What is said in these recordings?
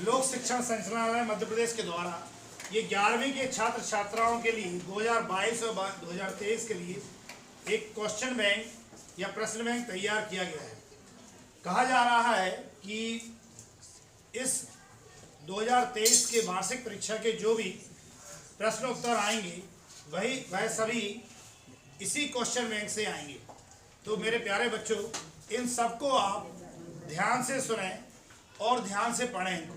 लोक शिक्षण संचालनालय मध्य प्रदेश के द्वारा ये 11वीं के छात्र छात्राओं के लिए 2022 और 2023 के लिए एक क्वेश्चन बैंक या प्रश्न बैंक तैयार किया गया है। कहा जा रहा है कि इस 2023 के वार्षिक परीक्षा के जो भी प्रश्न उत्तर आएंगे वह सभी इसी क्वेश्चन बैंक से आएंगे। तो मेरे प्यारे बच्चों, इन सबको आप ध्यान से सुनें और ध्यान से पढ़ें।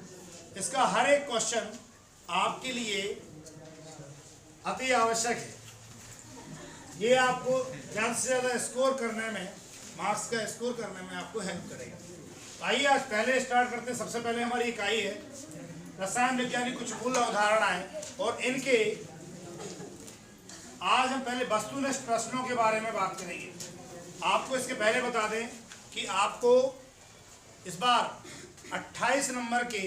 इसका हर एक क्वेश्चन आपके लिए अति आवश्यक है। ये आपको ज़्यादा से ज़्यादा स्कोर करने में, मार्क्स का स्कोर करने में आपको हेल्प करेगा। आइए आज पहले स्टार्ट करते हैं। सबसे पहले हमारी इकाई है रसायन विज्ञान की कुछ मूल अवधारणाएं, और इनके आज हम पहले वस्तुनिष्ठ प्रश्नों के बारे में बात करेंगे। आपको इसके पहले बता दें कि आपको इस बार 28 नंबर के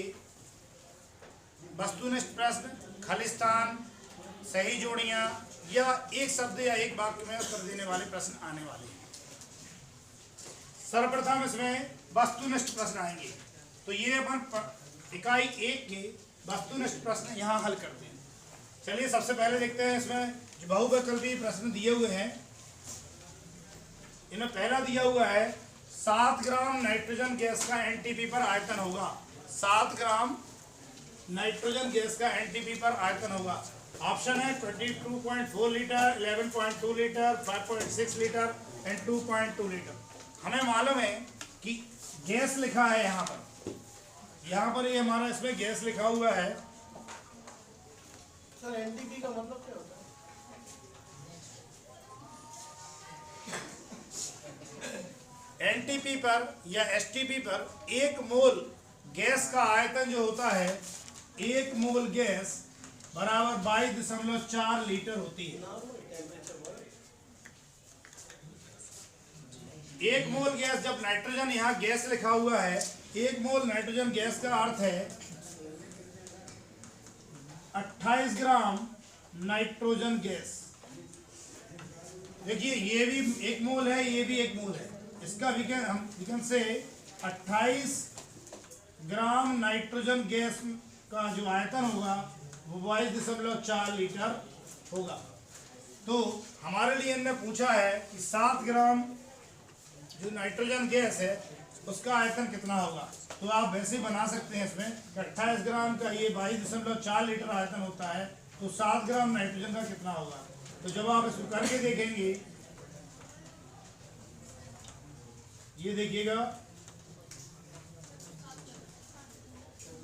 वस्तुनिष्ठ प्रश्न, खलिस्तान, सही जोड़ियां या एक शब्द या एक वाक्य में उत्तर देने वाले प्रश्न आने वाले हैं। सर्वप्रथम इसमें वस्तुनिष्ठ प्रश्न आएंगे। तो ये अपन इकाई 1 के वस्तुनिष्ठ प्रश्न यहाँ हल करते हैं। चलिए सबसे पहले देखते हैं इसमें जो बहुविकल्पी प्रश्न दिए हुए हैं। इनमें पहला दिया हुआ है 7 ग्राम नाइट्रोजन गैस का एनटीपी पर आयतन होगा। 7 ग्राम नाइट्रोजन गैस का एनटीपी पर आयतन होगा। ऑप्शन है 22.4 litre, 11.2 litre, 5.6 litre and 2.2 litre. हमें मालूम है कि गैस लिखा है यहाँ पर ये हमारा इसमें गैस लिखा हुआ है। सर एनटीपी का मतलब क्या होता है? एनटीपी पर या एसटीपी पर 1 मोल गैस का आयतन जो होता है, 1 मोल गैस बराबर 22.4 लीटर होती है। 1 मोल गैस, जब नाइट्रोजन यहाँ गैस लिखा हुआ है, 1 मोल नाइट्रोजन गैस का अर्थ है 28 ग्राम नाइट्रोजन गैस। देखिए ये भी 1 मोल है, ये भी 1 मोल है। इसका we can say 28 gram nitrogen gas का जो आयतन होगा वो 22.4 लीटर होगा। तो हमारे लिए इन्होंने पूछा है कि 7 ग्राम जो नाइट्रोजन गैस है उसका आयतन कितना होगा। तो आप वैसे ही बना सकते हैं इसमें 28 ग्राम का ये 22.4 लीटर आयतन होता है, तो 7 ग्राम नाइट्रोजन का कितना होगा। तो जब आप इसको करके देखेंगे, ये देखिएगा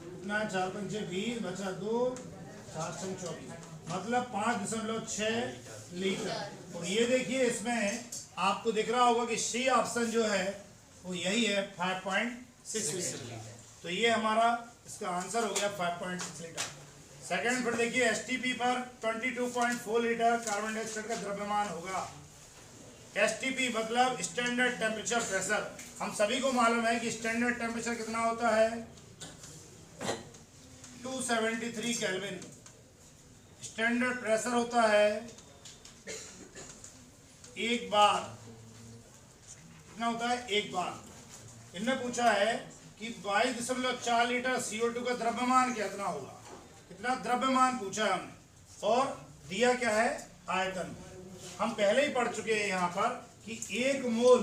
कितना, 4 पंचे 20 बचा 2, 4 6 24, मतलब 5.6 लीटर। और ये देखिए इसमें आपको दिख रहा होगा कि सी ऑप्शन जो है वो यही है 5.6 लीटर। तो ये हमारा इसका आंसर हो गया 5.6 लीटर। सेकंड फिर देखिए एसटीपी पर 22.4 लीटर कार्बन डाइऑक्साइड का द्रव्यमान होगा। एसटीपी मतलब स्टैंडर्ड टेम्परेचर प्रेशर। हम सभी को मालूम है कि स्टैंडर्ड टेम्परेचर कितना होता है, 273 केल्विन। स्टैंडर्ड प्रेशर होता है 1 बार, कितना होता है 1 बार। इनने पूछा है कि 22.4 लीटर CO2 का द्रव्यमान कितना होगा। कितना द्रव्यमान पूछा है हमने, और दिया क्या है आयतन। हम पहले ही पढ़ चुके हैं यहाँ पर कि 1 मोल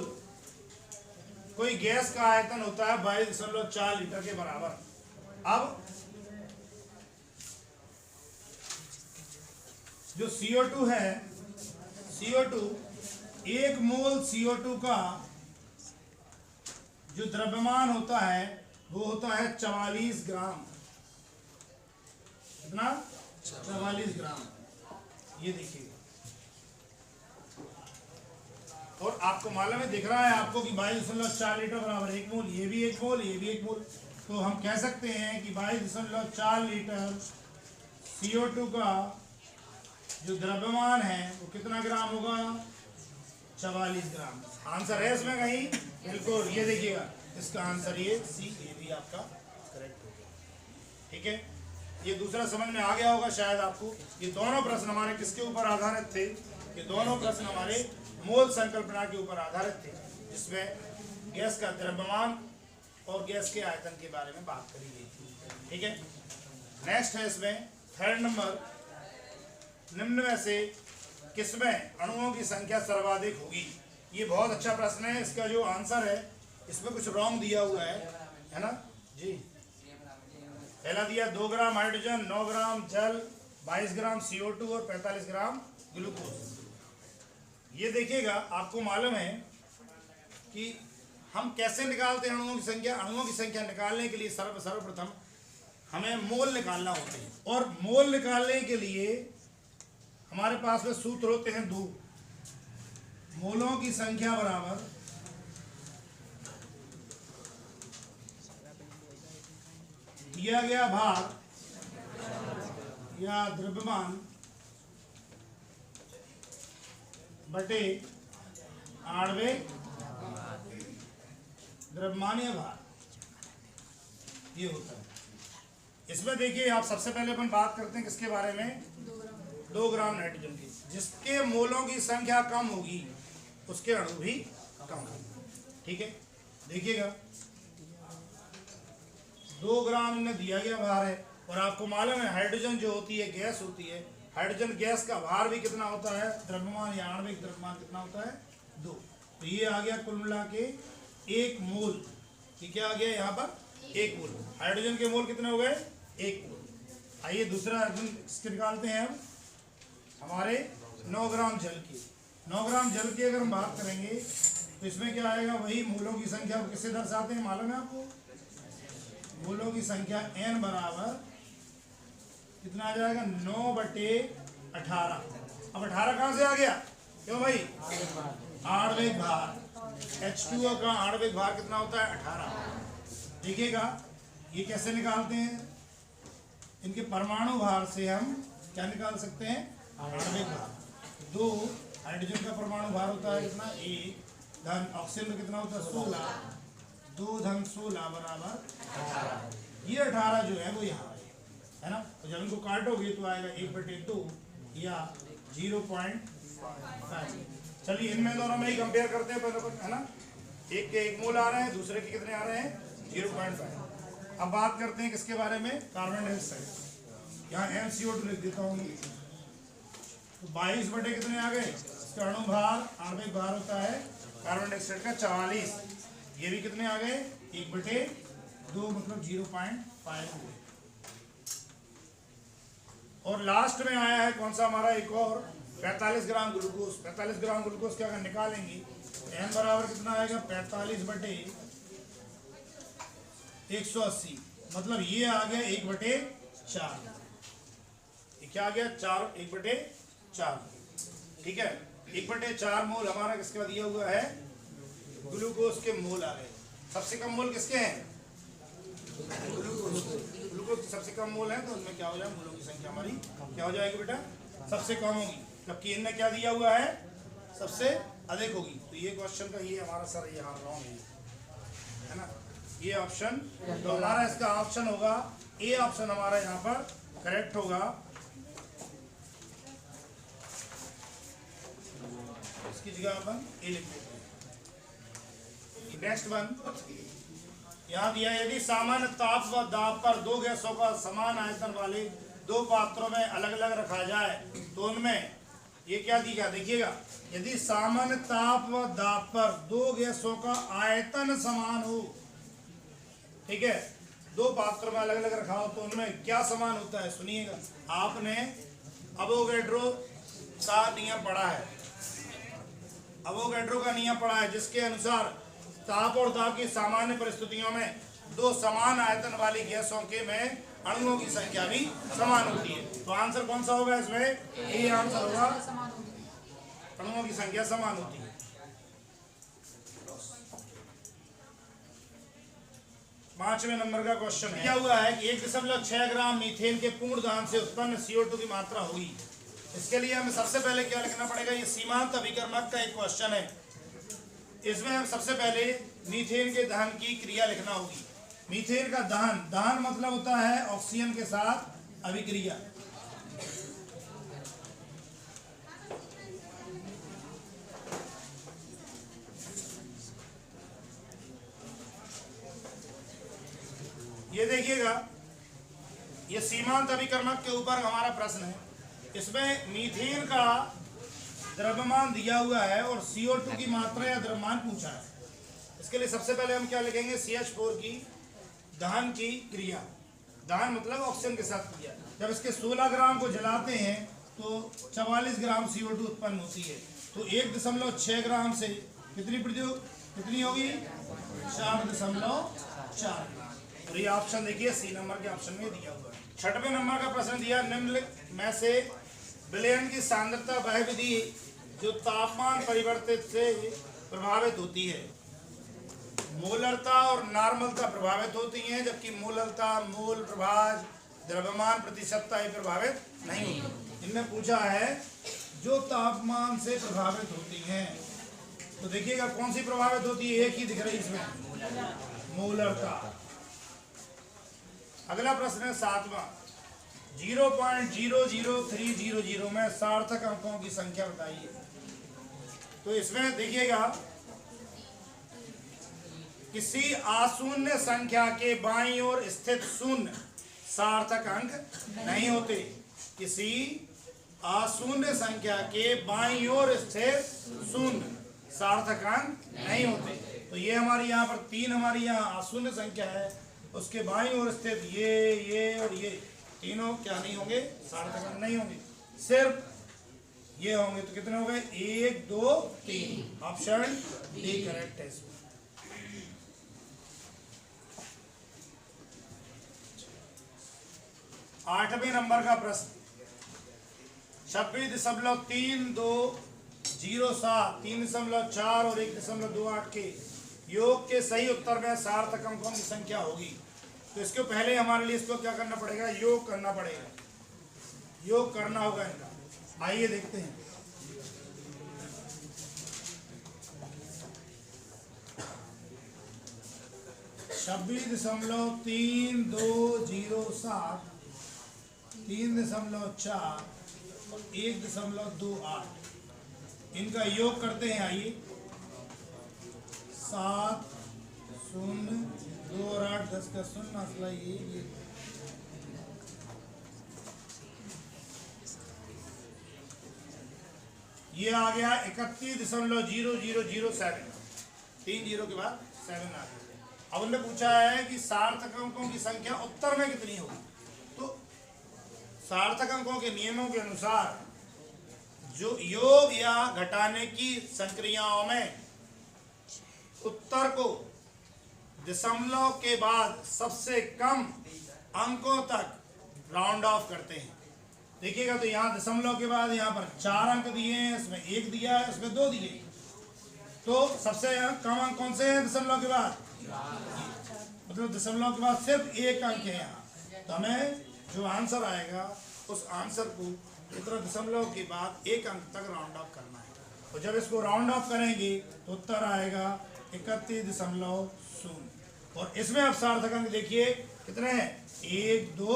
कोई गैस का आयतन होता है 22.4 लीटर के बराबर। अब जो CO2 है, CO2 1 मोल CO2 का जो द्रव्यमान होता है वो होता है 44 ग्राम। कितना, 44 ग्राम। ये देखिए, और आपको मालूम है, दिख रहा है आपको कि 22.4 लीटर बराबर 1 मोल। ये भी 1 मोल, ये भी 1 मोल। तो हम कह सकते हैं कि 22.4 लीटर CO2 का जो द्रव्यमान है वो कितना ग्राम होगा, 44 ग्राम। आंसर है इसमें कहीं, बिल्कुल ये देखिएगा इसका आंसर ये सी, ये भी आपका करेक्ट हो गया। ठीक है, ये दूसरा समझ में आ गया होगा शायद आपको। ये दोनों प्रश्न हमारे किसके ऊपर आधारित थे, ये दोनों प्रश्न हमारे मोल संकल्पना के ऊपर आधारित थे, जिसमें गैस का द्रव्यमान और गैस के आयतन के बारे में बात करी गई थी। ठीक है। नेक्स्ट है इसमें थर्ड नंबर, निम्न में से किसमें अणुओं की संख्या सर्वाधिक होगी। ये बहुत अच्छा प्रश्न है। इसका जो आंसर है इसमें कुछ रॉन्ग दिया हुआ है ना जी। पहला दिया 2 ग्राम हाइड्रोजन, 9 ग्राम जल, 22 ग्राम CO2 और 45 ग्राम ग्लूकोज। ये देखिएगा, आपको मालूम है कि हम कैसे निकालते हैं अणुओं की संख्या। अणुओं की संख्या निकालने के लिए सर्वप्रथम हमें मोल निकालना होते हैं, और मोल निकालने के लिए हमारे पास में सूत्र होते हैं 2। मोलों की संख्या बराबर दिया गया भार या द्रव्यमान बटे आणविक द्रव्यमान या भार, ये होता है। इसमें देखिए, आप सबसे पहले अपन बात करते हैं किसके बारे में, 2 ग्राम नाइट्रोजन की। जिसके मोलों की संख्या कम होगी उसके अणु भी कम होंगे, ठीक है। देखिएगा 2 ग्राम ने दिया गया भार है, और आपको मालूम है हाइड्रोजन जो होती है गैस होती है, हाइड्रोजन गैस का भार भी कितना होता है, द्रव्यमान या आणविक द्रव्यमान कितना होता है, 2। तो ये आ गया कुल मिला के 1 मोल। ये क्या आ गया यहाँ पर, 1 मोल। हाइड्रोजन के मोल कितने हो गए, 1 मोल। आइए दूसरा इसके निकालते हैं हम, हमारे 9 ग्राम जल की। 9 ग्राम जल की अगर हम बात करेंगे तो इसमें क्या आएगा, वही मूलों की संख्या को किससे दर्शाते हैं मालूम है आपको, मूलों की संख्या n बराबर कितना आ जाएगा, 9/18। अब 18 कहाँ से आ गया, क्यों भाई, आणविक भार। H2O का आणविक भार कितना होता है, 18। देखिएगा ये कैसे निकालते हैं, इनके परमाणु भार से हम क्या निकाल सकते हैं, आणविक भार। 2 हाइड्रोजन का परमाणु भार होता है कितना, 1 धन ऑक्सीजन में कितना होता है, 16। 2 धन 16 बराबर 18। ये 18 जो है वो यहाँ है ना। तो जब इनको काटोगे तो आएगा 1/2 या 0.5। चलिए इनमें दोनों में ही कंपेयर करते हैं पहले, है ना। एक के 1 मोल आ रहे हैं, दूसरे के कितने आ रहे हैं, 0.5। अब बात करते हैं किसके बारे में, कार्बन डाइऑक्साइड। यहाँ MCO2 लिख देता हूँ। तो 22 बटे कितने आ गए, इसका अणु भार आणविक भार होता है कार्बन डाइऑक्साइड का 44। ये भी कितने आ गए, 1/2 मतलब 0.5। और लास्ट में आया है कौन सा हमारा, एक और 45 ग्राम ग्लूकोज। 45 ग्राम ग्लूकोज क्या अगर निकालेंगे तो n बराबर कितना आएगा, 45 बटे 180। मतलब ये आ गया 1/4। ये क्या आ गया, 1/4। ठीक है, 1/4 मोल हमारा किसका दिया हुआ है, ग्लूकोज के मोल आ गए। सबसे कम मोल किसके हैं, ग्लूकोज सबसे कम मोल है, तो उनमें क्या हो जाएगा, मोलों की संख्या हमारी क्या हो जाएगी बेटा, सबसे कम होगी। जबकि इनने क्या दिया हुआ है, सबसे अधिक होगी। तो ये क्वेश्चन का ये हमारा सर यहाँ रॉन्ग है ना। ये ऑप्शन तो हमारा इसका ऑप्शन होगा ए ऑप्शन हमारा यहाँ पर करेक्ट होगा। इसकी जगह अपन ए लिख देते हैं। नेक्स्ट वन यहाँ दिया, यदि सामान्य ताप व दाब पर 2 गैसों का समान आयतन वाले 2 पात्रों में अलग अलग रखा जाए तो उनमें ये क्या दिया, देखिएगा यदि सामान्य ताप व दाब पर 2 गैसों का आयतन समान हो, ठीक है, 2 पात्रों में अलग अलग रखा हो तो उनमें क्या समान होता है। सुनिएगा, आपने अवोगैड्रो का नियम पढ़ा है, अवोगैड्रो का नियम पढ़ा है, जिसके अनुसार ताप और दाब की सामान्य परिस्थितियों में 2 समान आयतन वाली गैसों के में अणुओं की संख्या भी समान होती है। तो आंसर कौन सा होगा इसमें, ये आंसर होगा, अणुओं की संख्या समान होती है। 5वें नंबर का क्वेश्चन दिया हुआ है कि 1.6 ग्राम मीथेन के पूर्ण दहन से उत्पन्न CO2 की मात्रा होगी। इसके लिए हमें सबसे पहले क्या लिखना पड़ेगा, ये सीमांत अभिकर्मक का एक क्वेश्चन है। इसमें हम सबसे पहले मीथेन के दहन की क्रिया लिखना होगी। मीथेन का दहन, दहन मतलब होता है ऑक्सीजन के साथ अभिक्रिया। ये देखिएगा ये सीमांत अभिकर्मक के ऊपर हमारा प्रश्न है। इसमें मीथेन का द्रव्यमान दिया हुआ है और CO2 की मात्रा या द्रव्यमान पूछा है। इसके लिए सबसे पहले हम क्या लिखेंगे, CH4 की दहन की क्रिया। दहन मतलब ऑक्सीजन के साथ क्रिया। जब इसके 16 ग्राम को जलाते हैं तो 44 ग्राम CO2 उत्पन्न होती है। तो 1.6 ग्राम से कितनी होगी, 4.4। और ये ऑप्शन देखिए सी नंबर के ऑप्शन में दिया हुआ है। 6वें नंबर का प्रश्न दिया, निम्नलिखित में से विलयन की सांद्रता वह विधि जो तापमान परिवर्तित से प्रभावित होती है। मोलरता और नॉर्मलता प्रभावित होती हैं, जबकि मोलरता, मोल प्रभाज, द्रव्यमान प्रतिशतता ही प्रभावित नहीं होती। इनमें पूछा है जो तापमान से प्रभावित होती हैं, तो देखिएगा कौन सी प्रभावित होती है, एक ही दिख रही इसमें, मोलरता। अगला प्रश्न है 7वां, 0.00300 में सार्थक अंकों की संख्या बताइए। तो इसमें देखिएगा किसी आशून्य संख्या के बाईं ओर स्थित शून्य सार्थक अंक नहीं होते। किसी अशून्य संख्या के बाईं ओर स्थित शून्य सार्थक अंक नहीं होते। तो ये हमारी यहाँ पर 3 हमारी यहाँ अशून्य संख्या है, उसके बाईं ओर स्थित ये और ये तीनों क्या नहीं होंगे, सार्थक अंक नहीं होंगे, सिर्फ ये होंगे। तो कितने हो गए, 1 2 3। ऑप्शन डी करेक्ट है इसमें। 8वें नंबर का प्रश्न, 26.3207, 3.4 और 1.28 के योग के सही उत्तर में सार्थक अंकों की संख्या होगी। तो इसके पहले हमारे लिए इसको क्या करना पड़ेगा, योग करना पड़ेगा, योग करना होगा इनका। आइए देखते हैं। छब्बीस 3.3207, 3.4 और 1.28 इनका योग करते हैं। आइए 7 0 2 और 8 10 का 0 असला ये आ गया 31.0007, 3 0 के बाद 7 आ गया। अब उन्होंने पूछा है कि सार्थक अंकों की संख्या उत्तर में कितनी होगी। तो सार्थक अंकों के नियमों के अनुसार जो योग या घटाने की संक्रियाओं में उत्तर को दशमलव के बाद सबसे कम अंकों तक राउंड ऑफ करते हैं। देखिएगा तो यहाँ दशमलव के बाद यहाँ पर 4 अंक दिए हैं, इसमें 1 दिया है, इसमें 2 दिए। तो सबसे कम अंक कौन से हैं दशमलव के बाद, मतलब दशमलव के बाद सिर्फ 1 अंक है यहाँ। तो हमें जो आंसर आएगा उस आंसर को इतना दशमलव के बाद 1 अंक तक राउंड ऑफ करना है। और जब इसको राउंड ऑफ करेंगे तो उत्तर आएगा 31.0। और इसमें अब सार्थक अंक देखिए कितने हैं, 1 2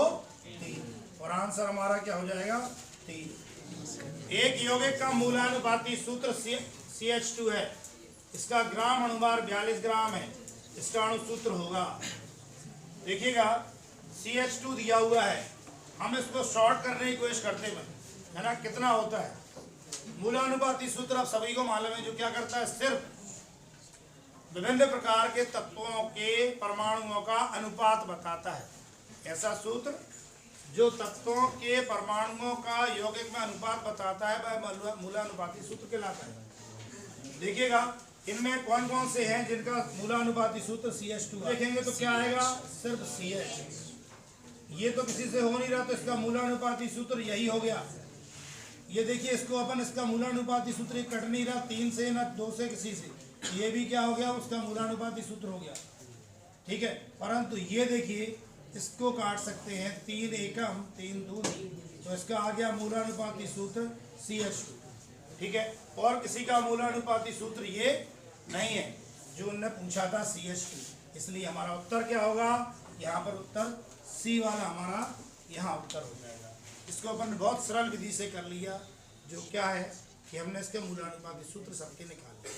3 और आंसर हमारा क्या हो जाएगा, 3। एक यौगिक का मूलानुपाती सूत्र CH2 है। इसका ग्राम अनुभार 42 ग्राम है। इसका अणु सूत्र होगा, देखिएगा CH2 दिया हुआ है, हम इसको शॉर्ट करने की कोशिश करते हैं है ना। कितना होता है मूलानुपाती सूत्र, आप सभी को मालूम है, जो क्या करता है, सिर्फ विभिन्न प्रकार के तत्वों के परमाणुओं का अनुपात बताता है। ऐसा सूत्र जो तत्वों के परमाणुओं का यौगिक में अनुपात बताता है वह मूलानुपाती सूत्र कहलाता है। देखिएगा इनमें कौन कौन से हैं जिनका मूलानुपाती सूत्र CH2 देखेंगे तो क्या आएगा, सिर्फ CH। ये तो किसी से हो नहीं रहा, तो इसका मूलानुपाती सूत्र यही हो गया। ये देखिए इसको अपन, इसका मूलानुपाती सूत्र कट नहीं रहा, 3 से ना 2 से किसी से, ये भी क्या हो गया, उसका मूलानुपाती सूत्र हो गया, ठीक है। परंतु ये देखिए इसको काट सकते हैं, 3 एकम 3 दूनी, तो इसका आ गया मूलानुपाती सूत्र CH2, ठीक है। और किसी का मूलानुपाती सूत्र ये नहीं है जो उन्होंने पूछा था CH2, इसलिए हमारा उत्तर क्या होगा, यहाँ पर उत्तर C वाला हमारा यहाँ उत्तर हो जाएगा। इसको अपन बहुत सरल विधि से कर लिया, जो क्या है कि हमने इसके मूलानुपाती सूत्र सबके निकाल लिए।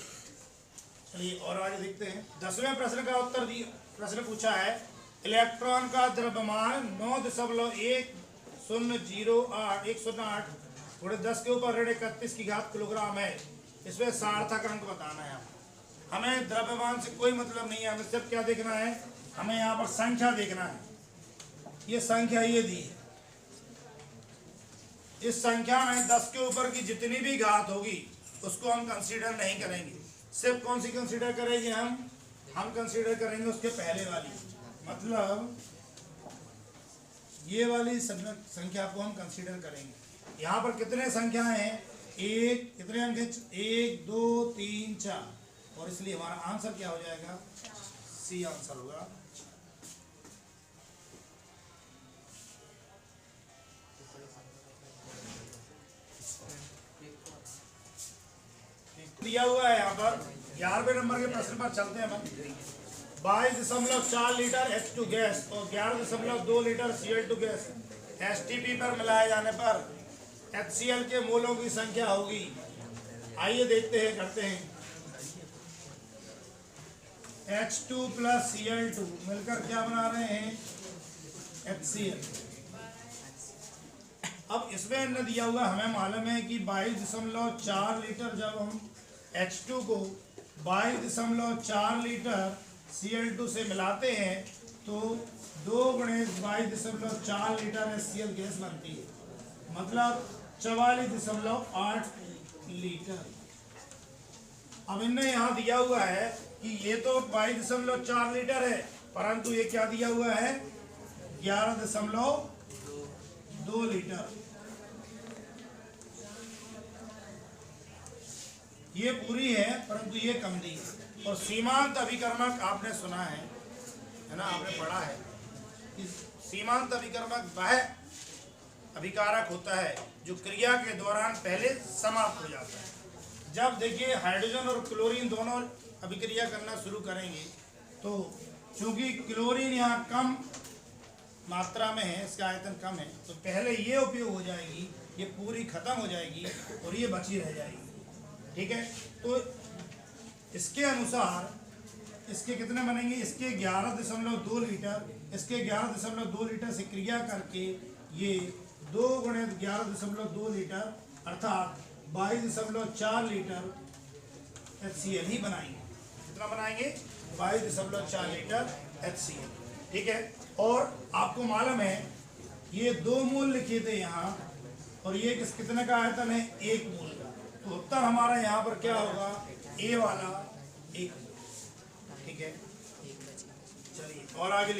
चलिए और आगे देखते हैं। 10वें प्रश्न का उत्तर दिया, प्रश्न पूछा है इलेक्ट्रॉन का द्रव्यमान 9.1008 थोड़े 10 के ऊपर ऋण 31 की घात किलोग्राम है। इसमें सार्थक अंक बताना है। हमें द्रव्यमान से कोई मतलब नहीं है, हमें सिर्फ क्या देखना है, हमें यहाँ पर संख्या देखना है। ये संख्या ये दी है, इस संख्या में 10 के ऊपर की जितनी भी घात होगी उसको हम कंसीडर नहीं करेंगे। सिर्फ कौन सी कंसीडर करेंगे, हम कंसीडर करेंगे उसके पहले वाली, मतलब ये वाली संख्या को हम कंसीडर करेंगे। यहाँ पर कितने संख्याएं हैं, एक, कितने अंक हैं, 1 2 3 4, और इसलिए हमारा आंसर क्या हो जाएगा, सी आंसर होगा। दिया हुआ है यहाँ पर 11वें नंबर के प्रश्न पर चलते हैं। 22.4 लीटर H2 गैस और 11.2 लीटर Cl2 गैस STP पर मिलाए जाने पर HCl के मोलों की संख्या होगी। आइए देखते हैं, करते हैं। H2 प्लस Cl2 मिलकर क्या बना रहे हैं, HCl। अब इसमें न दिया हुआ, हमें मालूम है कि 22.4 लीटर, जब हम H2 को 22.4 लीटर Cl2 से मिलाते हैं तो 2 × 22.4 लीटर HCl गैस बनती है, मतलब 44.8 लीटर। अब इनने यहाँ दिया हुआ है कि ये तो 22.4 लीटर है, परंतु ये क्या दिया हुआ है, 11.2 लीटर। ये पूरी है परंतु ये कम दी है। और सीमांत अभिकर्मक आपने सुना है ना, आपने पढ़ा है कि सीमांत अभिकर्मक वह अभिकारक होता है जो क्रिया के दौरान पहले समाप्त हो जाता है। जब देखिए हाइड्रोजन और क्लोरीन दोनों अभिक्रिया करना शुरू करेंगे तो चूंकि क्लोरीन यहाँ कम मात्रा में है, इसका आयतन कम है, तो पहले ये उपयोग हो जाएगी, ये पूरी खत्म हो जाएगी और ये बची रह जाएगी। ठीक है, तो इसके अनुसार इसके कितने बनेंगे, इसके 11.2 लीटर, इसके 11.2 लीटर से क्रिया करके ये 2 × 11.2 लीटर अर्थात 22.4 लीटर HCl ही बनाएंगे। कितना बनाएंगे, 22.4 लीटर HCl। ठीक है, और आपको मालूम है ये 2 मोल लिखे थे यहाँ, और ये कितने का आयतन है, 1 मोल का। तो उत्तर हमारा यहाँ पर क्या होगा, ए वाला 1। ठीक है, चलिए और आगे